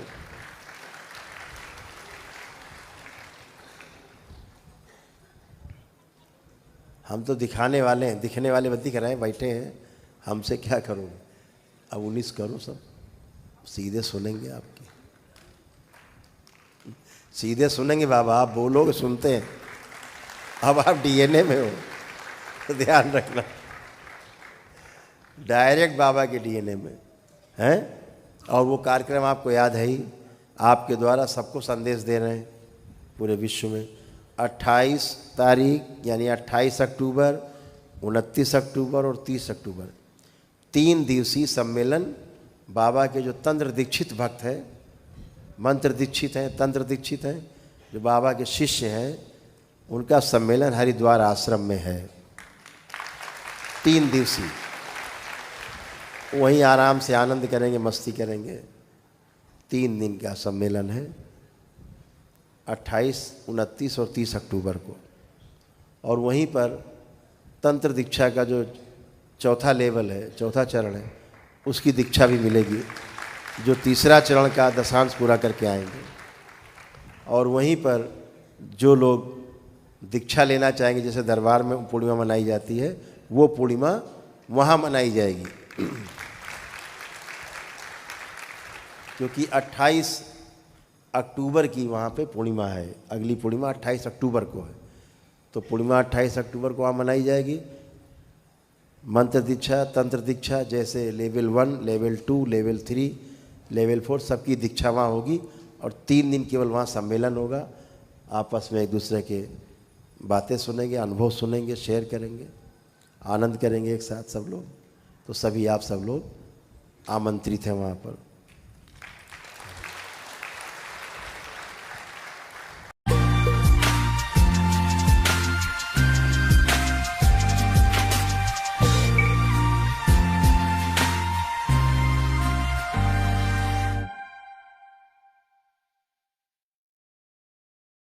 हम तो दिखाने वाले हैं, दिखने वाले बत्ती कराए बैठे हैं, हमसे क्या करोगे? अब 19 करो, सब सीधे सुनेंगे आपके। सीधे सुनेंगे बाबा, आप बोलोगे सुनते हैं। अब आप डीएनए में हो तो ध्यान रखना, डायरेक्ट बाबा के डीएनए में हैं। और वो कार्यक्रम आपको याद है ही, आपके द्वारा सबको संदेश दे रहे हैं पूरे विश्व में। 28 तारीख यानी 28 अक्टूबर, 29 अक्टूबर और 30 अक्टूबर 3 दिवसीय सम्मेलन। बाबा के जो तंत्र दीक्षित भक्त हैं, मंत्र दीक्षित हैं, तंत्र दीक्षित हैं, जो बाबा के शिष्य हैं, उनका सम्मेलन हरिद्वार आश्रम में है। 3 दिवसीय वहीं आराम से आनंद करेंगे, मस्ती करेंगे। 3 दिन का सम्मेलन है, 28, 29 और 30 अक्टूबर को। और वहीं पर तंत्र दीक्षा का जो चौथा लेवल है, चौथा चरण है, उसकी दीक्षा भी मिलेगी, जो तीसरा चरण का दशांश पूरा करके आएंगे। और वहीं पर जो लोग दीक्षा लेना चाहेंगे, जैसे दरबार में पूर्णिमा मनाई जाती है, वो पूर्णिमा वहाँ मनाई जाएगी। क्योंकि 28 अक्टूबर की वहाँ पे पूर्णिमा है, अगली पूर्णिमा 28 अक्टूबर को है, तो पूर्णिमा 28 अक्टूबर को वहाँ मनाई जाएगी। मंत्र दीक्षा, तंत्र दीक्षा, जैसे लेवल 1, लेवल 2, लेवल 3, लेवल 4 सबकी दीक्षा वहाँ होगी। और 3 दिन केवल वहाँ सम्मेलन होगा। आपस में एक दूसरे के बातें सुनेंगे, अनुभव सुनेंगे, शेयर करेंगे, आनंद करेंगे एक साथ सब लोग। तो सभी आप सब लोग आमंत्रित हैं वहाँ पर।